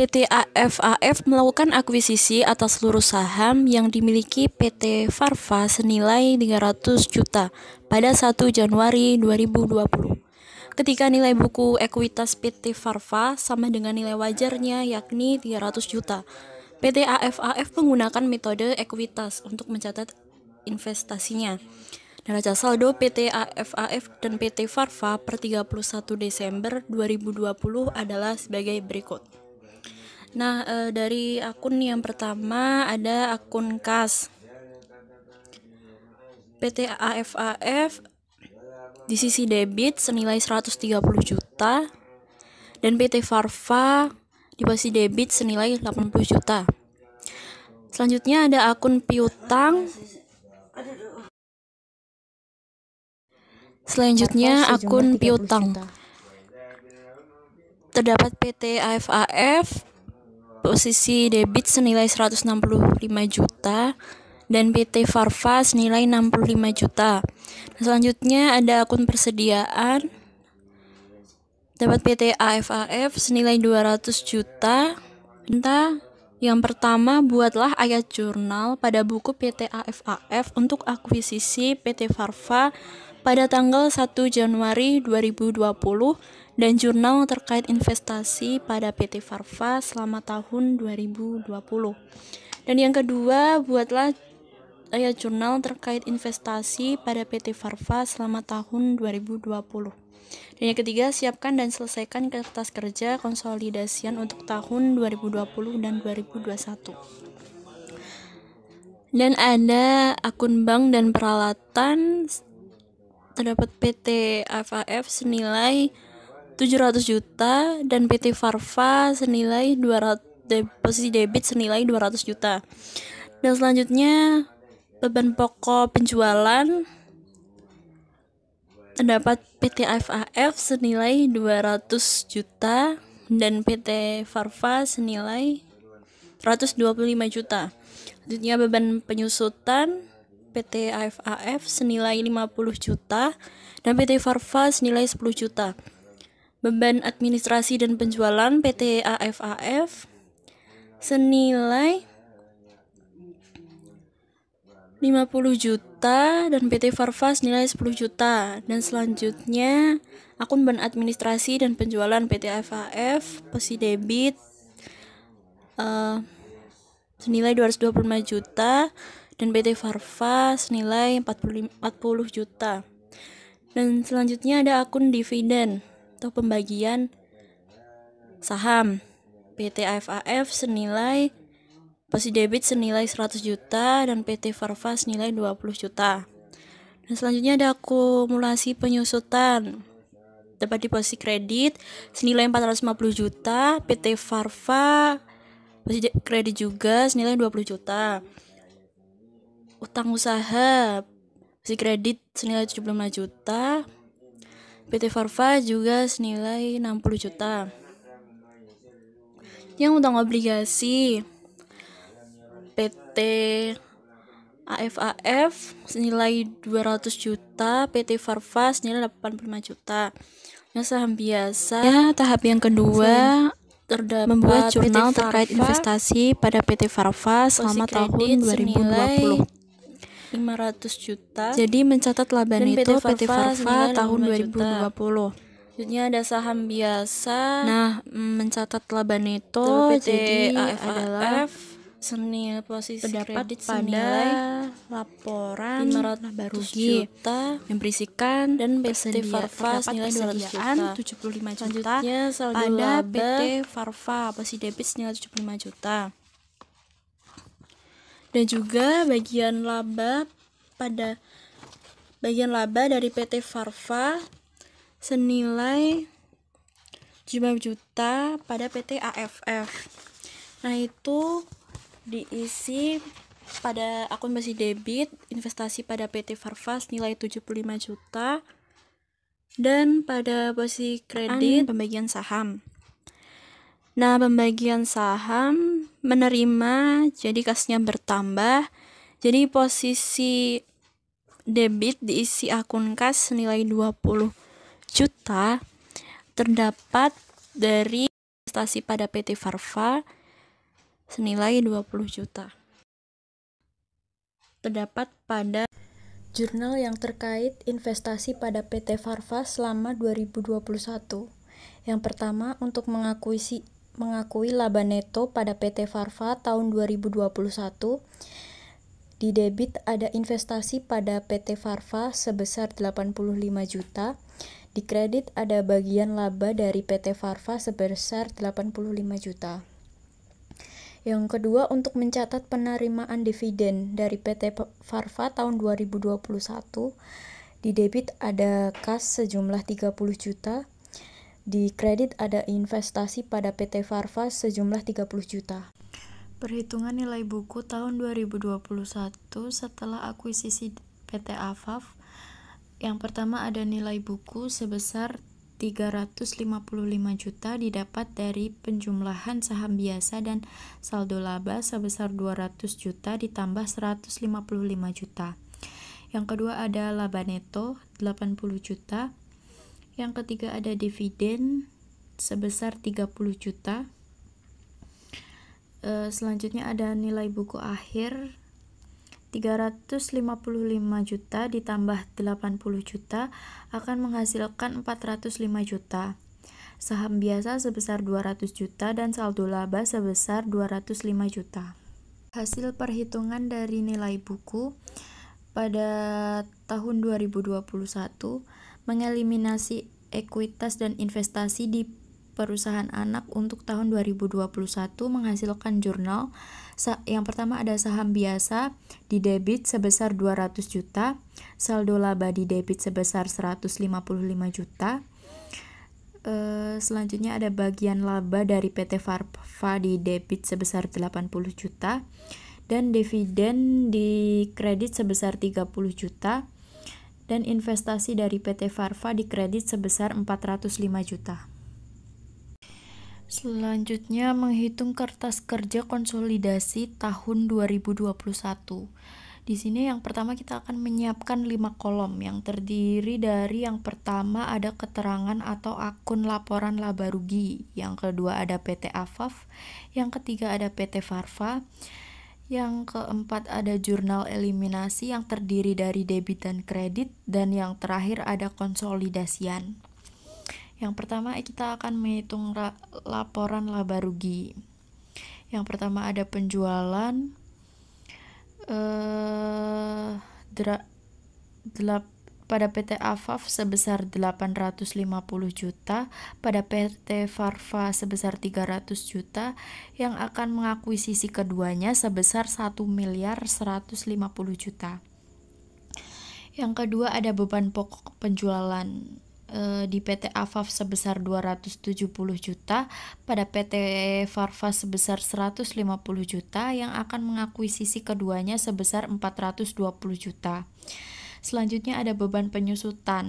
PT AFAF melakukan akuisisi atas seluruh saham yang dimiliki PT Farva senilai 300 juta pada 1 Januari 2020. Ketika nilai buku ekuitas PT Farva sama dengan nilai wajarnya yakni 300 juta. PT AFAF menggunakan metode ekuitas untuk mencatat investasinya. Neraca saldo PT AFAF dan PT Farva per 31 Desember 2020 adalah sebagai berikut. Nah, dari akun yang pertama ada akun kas. PT AFAF di sisi debit senilai 130 juta dan PT Farva di posisi debit senilai 80 juta. Selanjutnya ada akun piutang. Terdapat PT AFAF posisi debit senilai 165 juta dan PT Farva senilai 65 juta. Selanjutnya ada akun persediaan. Dapat PT AFAF senilai 200 juta. Yang pertama, buatlah ayat jurnal pada buku PT AFAF untuk akuisisi PT Farva pada tanggal 1 Januari 2020 dan jurnal terkait investasi pada PT Farva selama tahun 2020. Dan yang kedua, buatlah ayat jurnal terkait investasi pada PT Farva selama tahun 2020. Dan yang ketiga, siapkan dan selesaikan kertas kerja konsolidasian untuk tahun 2020 dan 2021. Dan ada akun bank dan peralatan. Terdapat PT AFAF senilai 700 juta dan PT Farva senilai 200, posisi debit senilai 200 juta. Dan selanjutnya beban pokok penjualan. Terdapat PT AFAF senilai 200 juta dan PT Farva senilai 125 juta. Selanjutnya beban penyusutan PT AFAF senilai 50 juta dan PT Farva senilai 10 juta. Beban administrasi dan penjualan PT AFAF senilai 50 juta dan PT Farva senilai 10 juta. Dan selanjutnya akun beban administrasi dan penjualan PT AFAF posisi debit senilai 225 juta dan PT Farva senilai 40 juta. Dan selanjutnya ada akun dividen atau pembagian saham PT AFAF senilai posisi debit senilai 100 juta dan PT Farva senilai 20 juta. Dan selanjutnya ada akumulasi penyusutan. Dapat di posisi kredit senilai 450 juta, PT Farva posisi kredit juga senilai 20 juta. Utang usaha posisi kredit senilai 75 juta. PT Farva juga senilai 60 juta. Yang utang obligasi PT AFAF senilai 200 juta, PT Farva senilai 85 juta. Yang saham biasa, tahap yang kedua terdapat membuat jurnal terkait investasi pada PT Farva selama tahun 2020. 500 juta. Jadi mencatat laba neto PT Farva tahun 2020. Selanjutnya ada saham biasa. Nah, mencatat laba neto jadi AFAF senilai posisi kredit senilai laporan 500 laba rugi juta yang berisikan dan PT Farva senilai 200 juta 75 juta. Selanjutnya saldo pada laba PT Farva posisi debit senilai 75 juta. Dan juga bagian laba dari PT Farva senilai 75 juta pada PT AFF. Nah, itu diisi pada akun posisi debit investasi pada PT Farva senilai 75 juta dan pada posisi kredit pembagian saham. Nah, pembagian saham menerima jadi kasnya bertambah. Jadi posisi debit diisi akun kas senilai 20 juta terdapat dari investasi pada PT Farva senilai 20 juta. Terdapat pada jurnal yang terkait investasi pada PT Farva selama 2021. Yang pertama, untuk mengakui laba neto pada PT Farva tahun 2021, di debit ada investasi pada PT Farva sebesar 85 juta, di kredit ada bagian laba dari PT Farva sebesar 85 juta. Yang kedua, untuk mencatat penerimaan dividen dari PT Farva tahun 2021, di debit ada kas sejumlah 30 juta, di kredit ada investasi pada PT Farva sejumlah 30 juta. Perhitungan nilai buku tahun 2021 setelah akuisisi PT AFAF. Yang pertama ada nilai buku sebesar 355 juta didapat dari penjumlahan saham biasa dan saldo laba sebesar 200 juta ditambah 155 juta. Yang kedua ada laba neto 80 juta. Yang ketiga ada dividen sebesar 30 juta. Selanjutnya ada nilai buku akhir 355 juta ditambah 80 juta akan menghasilkan 405 juta. Saham biasa sebesar 200 juta dan saldo laba sebesar 205 juta. Hasil perhitungan dari nilai buku pada tahun 2021 mengeliminasi ekuitas dan investasi di perusahaan anak untuk tahun 2021 menghasilkan jurnal. Yang pertama ada saham biasa di debit sebesar 200 juta, saldo laba di debit sebesar 155 juta. Selanjutnya ada bagian laba dari PT Farva di debit sebesar 80 juta dan dividen di kredit sebesar 30 juta dan investasi dari PT Farva di kredit sebesar 405 juta. Selanjutnya menghitung kertas kerja konsolidasi tahun 2021. Di sini yang pertama kita akan menyiapkan 5 kolom yang terdiri dari yang pertama ada keterangan atau akun laporan laba rugi, yang kedua ada PT AFAF, yang ketiga ada PT Farva, yang keempat ada jurnal eliminasi yang terdiri dari debit dan kredit, dan yang terakhir ada konsolidasian. Yang pertama kita akan menghitung laporan laba rugi. Yang pertama ada penjualan pada PT AFAF sebesar 850 juta, pada PT Farva sebesar 300 juta, yang akan mengakuisisi keduanya sebesar 1.150 juta. Yang kedua ada beban pokok penjualan di PT AFAF sebesar 270 juta, pada PT Farva sebesar 150 juta, yang akan mengakuisisi keduanya sebesar 420 juta. Selanjutnya ada beban penyusutan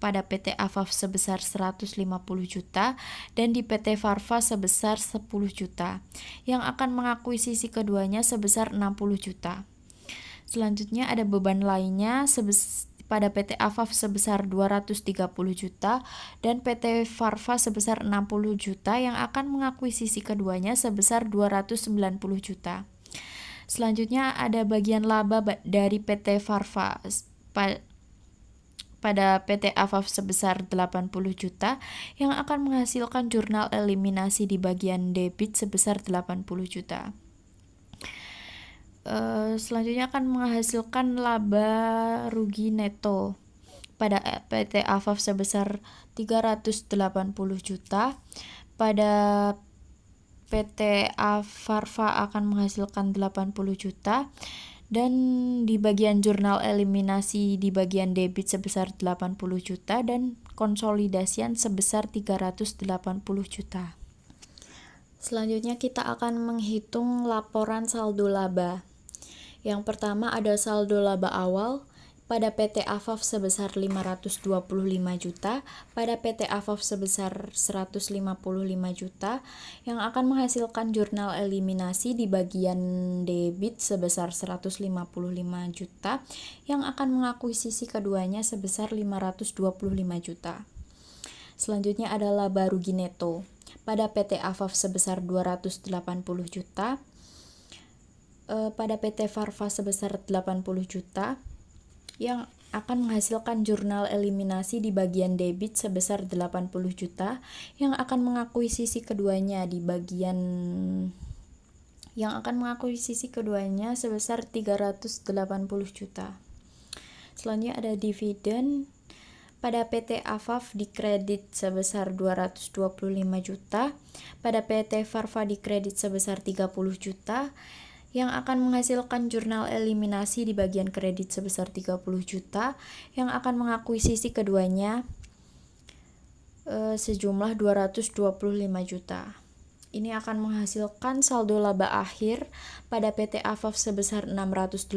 pada PT AFAF sebesar 150 juta dan di PT Farva sebesar 10 juta, yang akan mengakuisisi keduanya sebesar 60 juta. Selanjutnya ada beban lainnya pada PT AFAF sebesar 230 juta dan PT Farva sebesar 60 juta yang akan mengakuisisi keduanya sebesar 290 juta. Selanjutnya ada bagian laba dari PT Farva pada PT AFAF sebesar 80 juta yang akan menghasilkan jurnal eliminasi di bagian debit sebesar 80 juta. Selanjutnya akan menghasilkan laba rugi neto pada PT AFAF sebesar 380 juta, pada PT Farva akan menghasilkan 80 juta, dan di bagian jurnal eliminasi di bagian debit sebesar 80 juta dan konsolidasian sebesar 380 juta. Selanjutnya kita akan menghitung laporan saldo laba. Yang pertama ada saldo laba awal pada PT AFAF sebesar 525 juta, pada PT AFAF sebesar 155 juta, yang akan menghasilkan jurnal eliminasi di bagian debit sebesar 155 juta, yang akan mengakuisisi keduanya sebesar 525 juta. Selanjutnya ada laba rugi neto pada PT Afaf sebesar 280 juta, pada PT Farva sebesar 80 juta, yang akan menghasilkan jurnal eliminasi di bagian debit sebesar 80 juta, yang akan mengakuisisi keduanya sebesar 380 juta. Selanjutnya ada dividen. Pada PT Afaf dikredit sebesar 225 juta, pada PT Farva dikredit sebesar 30 juta, yang akan menghasilkan jurnal eliminasi di bagian kredit sebesar 30 juta, yang akan mengakuisisi keduanya sejumlah 225 juta. Ini akan menghasilkan saldo laba akhir pada PT Afaf sebesar 680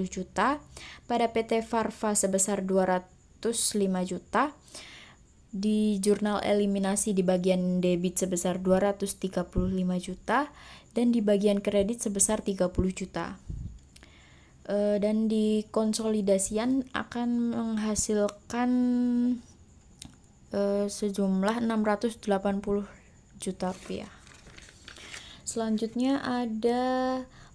juta, pada PT Farva sebesar 205 juta, di jurnal eliminasi di bagian debit sebesar 235 juta, dan di bagian kredit sebesar 30 juta. Dan di konsolidasian akan menghasilkan sejumlah 680 juta rupiah. Selanjutnya ada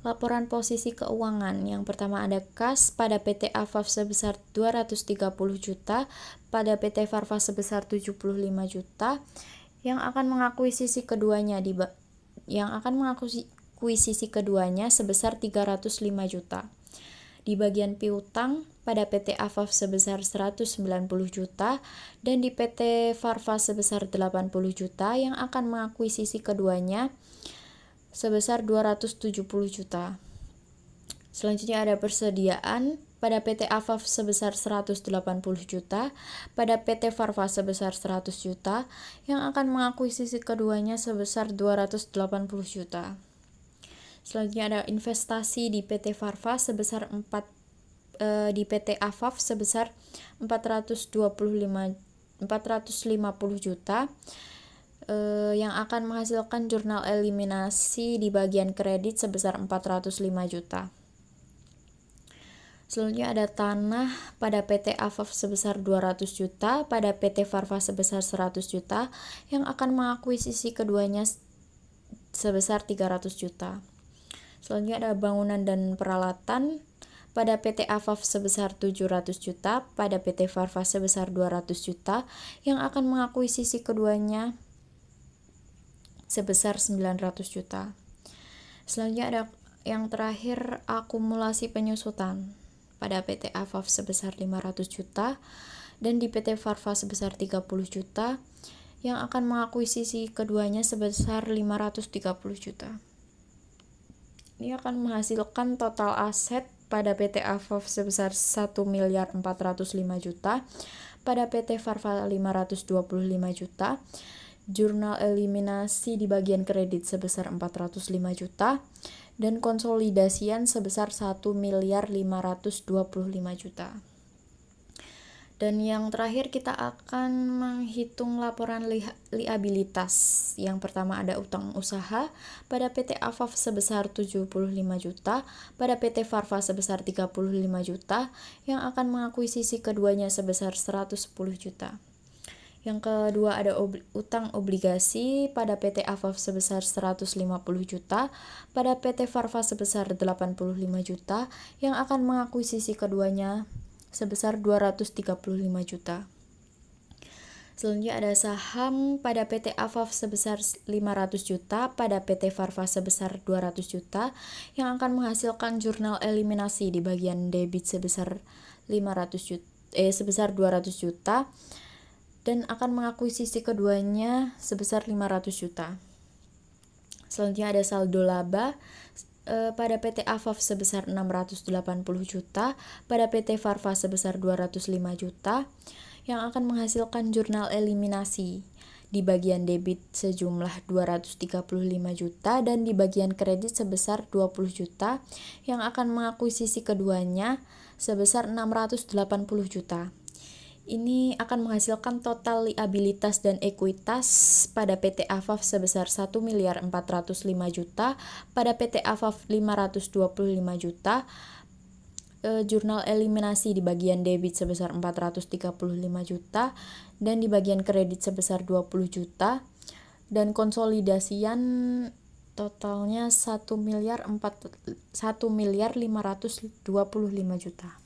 laporan posisi keuangan. Yang pertama ada kas pada PT Afaf sebesar 230 juta, pada PT Farva sebesar 75 juta, yang akan mengakuisisi keduanya sebesar 305 juta. Di bagian piutang pada PT Afaf sebesar 190 juta dan di PT Farva sebesar 80 juta, yang akan mengakuisisi keduanya sebesar 270 juta. Selanjutnya ada persediaan pada PT Afaf sebesar 180 juta, pada PT Farva sebesar 100 juta, yang akan mengakuisisi keduanya sebesar 280 juta. Selanjutnya ada investasi di PT Farva sebesar di PT Afaf sebesar 450 juta, yang akan menghasilkan jurnal eliminasi di bagian kredit sebesar 405 juta. Selanjutnya ada tanah pada PT Afaf sebesar 200 juta, pada PT Farva sebesar 100 juta, yang akan mengakuisisi keduanya sebesar 300 juta. Selanjutnya ada bangunan dan peralatan pada PT Afaf sebesar 700 juta, pada PT Farva sebesar 200 juta, yang akan mengakuisisi keduanya sebesar 900 juta. Selanjutnya ada yang terakhir akumulasi penyusutan pada PT Afaf sebesar 500 juta dan di PT Farva sebesar 30 juta, yang akan mengakuisisi keduanya sebesar 530 juta. Ini akan menghasilkan total aset pada PT Afaf sebesar 1.405 juta, pada PT Farva 525 juta, jurnal eliminasi di bagian kredit sebesar 405 juta, dan konsolidasian sebesar 1.525 juta. Dan yang terakhir kita akan menghitung laporan liabilitas. Yang pertama ada utang usaha pada PT Afaf sebesar 75 juta, pada PT Farva sebesar 35 juta, yang akan mengakuisisi keduanya sebesar 110 juta. Yang kedua ada utang obligasi pada PT Afaf sebesar 150 juta, pada PT Farva sebesar 85 juta, yang akan mengakuisisi keduanya sebesar 235 juta. Selanjutnya ada saham pada PT Afaf sebesar 500 juta, pada PT Farva sebesar 200 juta, yang akan menghasilkan jurnal eliminasi di bagian debit sebesar 200 juta dan akan mengakuisisi keduanya sebesar 500 juta. Selanjutnya ada saldo laba pada PT Afaf sebesar 680 juta, pada PT Farva sebesar 205 juta, yang akan menghasilkan jurnal eliminasi di bagian debit sejumlah 235 juta dan di bagian kredit sebesar 20 juta, yang akan mengakuisisi keduanya sebesar 680 juta. Ini akan menghasilkan total liabilitas dan ekuitas pada PT Afaf sebesar 1.405 juta, pada PT Afaf 525 juta, jurnal eliminasi di bagian debit sebesar 435 juta, dan di bagian kredit sebesar 20 juta, dan konsolidasian totalnya 1 miliar 525 juta.